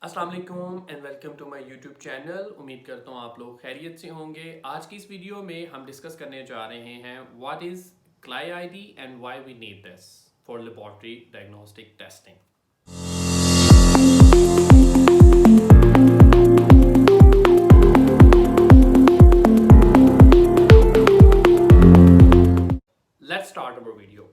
अस्सलाम वालेकुम and welcome to my YouTube channel. उम्मीद करता हूँ आप लोग खैरियत से होंगे। आज की इस वीडियो में हम डिस्कस करने जा रहे हैं what is CLIA ID and why we need this for laboratory diagnostic testing. Let's start our video.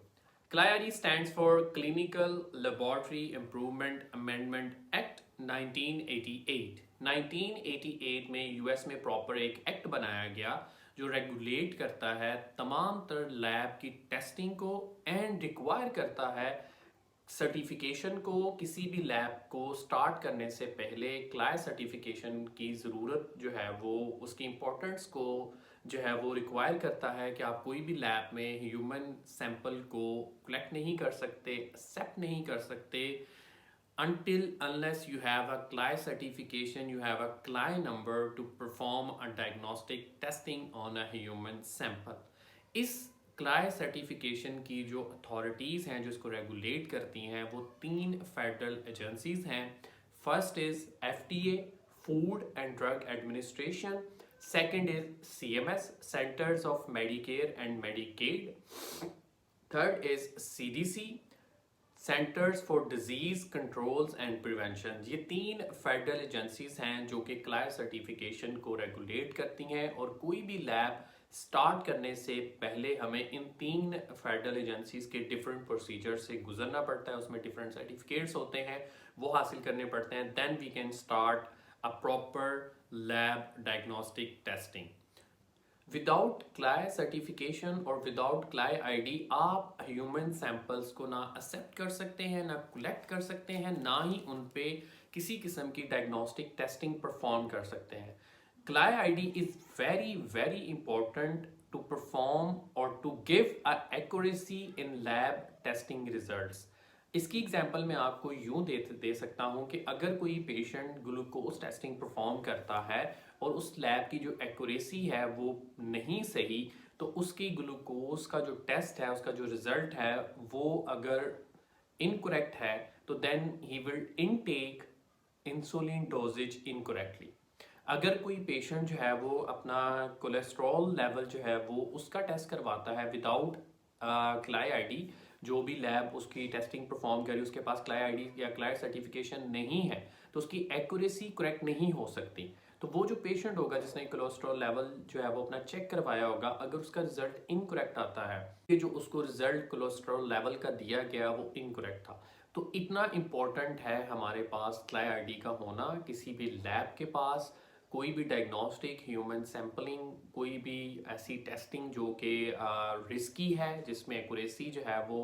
CLI-ID stands for Clinical Laboratory Improvement Amendment Act 1988। 1988 में यूएस में प्रॉपर एक एक्ट बनाया गया जो रेगुलेट करता है तमाम तर लैब की टेस्टिंग को एंड रिक्वायर करता है सर्टिफिकेशन को। किसी भी लैब को स्टार्ट करने से पहले क्लाई सर्टिफिकेशन की ज़रूरत जो है वो उसकी इम्पोर्टेंस को जो है वो रिक्वायर करता है कि आप कोई भी लैब में ह्यूमन सैंपल को कलेक्ट नहीं कर सकते, एक्सेप्ट नहीं कर सकते until unless you have a CLI certification, you have a CLI number to perform a diagnostic testing on a human sample. इस क्लाई सर्टिफिकेशन की जो अथॉरिटीज़ हैं जो इसको रेगुलेट करती हैं वो तीन फेडरल एजेंसीज हैं। First is FDA, food and drug administration. Second is CMS, centres of Medicare and Medicaid. Third is CDC, centres for disease controls and prevention. ये तीन फेडरल एजेंसीज हैं जो कि क्लाई सर्टिफिकेशन को रेगुलेट करती हैं और कोई भी लैब स्टार्ट करने से पहले हमें इन तीन फेडरल एजेंसीज के डिफरेंट प्रोसीजर से गुजरना पड़ता है। उसमें डिफरेंट सर्टिफिकेट्स होते हैं, वो हासिल करने पड़ते हैं। Then we can start a proper lab diagnostic testing. Without CLIA certification और विदाउट क्लाई आईडी आप ह्यूमन सैंपल्स को ना एक्सेप्ट कर सकते हैं, ना कलेक्ट कर सकते हैं, ना ही उन पे किसी किस्म की डायग्नोस्टिक टेस्टिंग परफॉर्म कर सकते हैं। CLIA ID is very very important to perform और to give a accuracy in lab testing results. इसकी एग्जांपल मैं आपको यूं दे सकता हूं कि अगर कोई पेशेंट ग्लूकोज टेस्टिंग परफॉर्म करता है और उस लैब की जो एक्यूरेसी है वो नहीं सही, तो उसकी ग्लूकोज का जो टेस्ट है, उसका जो रिजल्ट है वो अगर इनकरेक्ट है तो then he will intake insulin dosages incorrectly. अगर कोई पेशेंट जो है वो अपना कोलेस्ट्रॉल लेवल जो है वो उसका टेस्ट करवाता है विदाउट क्लाई आईडी, जो भी लैब उसकी टेस्टिंग परफॉर्म करी उसके पास क्लाई आईडी या क्लाई सर्टिफिकेशन नहीं है, तो उसकी एक्यूरेसी करेक्ट नहीं हो सकती। तो वो जो पेशेंट होगा जिसने कोलेस्ट्रॉल लेवल जो है वो अपना चेक करवाया होगा, अगर उसका रिजल्ट इनकरेक्ट आता है कि जो उसको रिजल्ट कोलेस्ट्रॉल लेवल का दिया गया वो इनकरेक्ट था, तो इतना इम्पोर्टेंट है हमारे पास क्लाई आईडी का होना। किसी भी लैब के पास कोई भी डायग्नोस्टिक ह्यूमन सैम्पलिंग, कोई भी ऐसी टेस्टिंग जो कि रिस्की है, जिसमें एक्यूरेसी जो है वो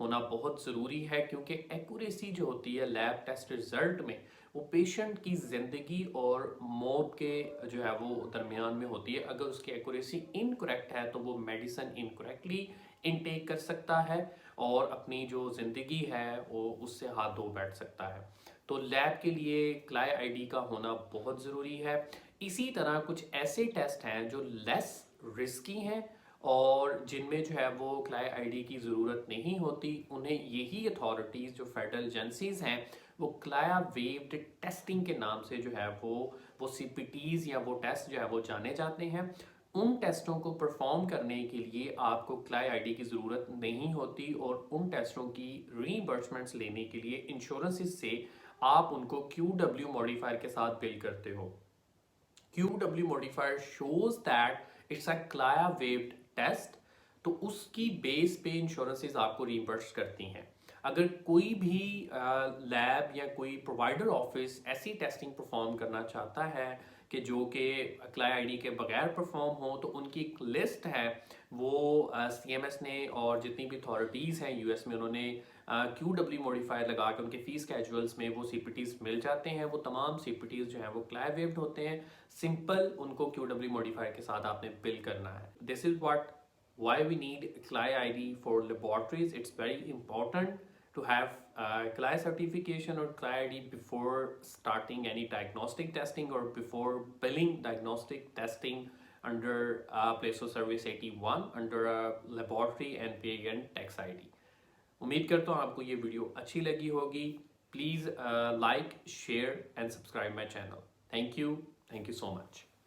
होना बहुत ज़रूरी है, क्योंकि एक्यूरेसी जो होती है लैब टेस्ट रिजल्ट में वो पेशेंट की ज़िंदगी और मौत के जो है वो दरमियान में होती है। अगर उसकी एक्यूरेसी इनकरेक्ट है तो वो मेडिसिन इनकरेक्टली इनटेक कर सकता है और अपनी जो ज़िंदगी है वो उससे हाथ धो बैठ सकता है। तो लैब के लिए क्लाई आईडी का होना बहुत ज़रूरी है। इसी तरह कुछ ऐसे टेस्ट हैं जो लेस रिस्की हैं और जिनमें जो है वो क्लाई आईडी की ज़रूरत नहीं होती। उन्हें यही अथॉरिटीज़ जो फेडरल एजेंसीज हैं वो क्लाया वेव्ड टेस्टिंग के नाम से जो है वो सीपीटीज़ या वो टेस्ट जो है वो जाने जाते हैं। उन टेस्टों को परफॉर्म करने के लिए आपको क्लाई आईडी की ज़रूरत नहीं होती और उन टेस्टों की रीइंबर्समेंट्स लेने के लिए इंश्योरेंसेस से आप उनको QW मॉडिफायर के साथ बिल करते हो। QW modifier shows that it's a CLIA waived test, तो उसकी बेस पे इंश्योरेंसेस आपको रीइंबर्स करती हैं। अगर कोई भी लैब या कोई प्रोवाइडर ऑफिस ऐसी टेस्टिंग परफॉर्म करना चाहता है कि जो कि क्लाई आईडी के बगैर परफॉर्म हो, तो उनकी एक लिस्ट है वो सीएमएस ने और जितनी भी अथॉरिटीज़ हैं यूएस में उन्होंने QW मॉडिफायर लगा के उनके फीस कैजुअल्स में वो सीपीटीज़ मिल जाते हैं। वो तमाम सीपीटीज़ जो हैं वो क्लाई वेव्ड होते हैं। सिंपल उनको QW मॉडिफायर के साथ आपने बिल करना है। This is what why we need CLI ID for laboratories. It's very important to have CLI certification or CLI ID before starting any diagnostic testing or before billing diagnostic testing under place of service 81 under a laboratory NPA and tax ID. उम्मीद करता हूँ आपको ये video अच्छी लगी होगी। Please like, share and subscribe my channel. Thank you so much.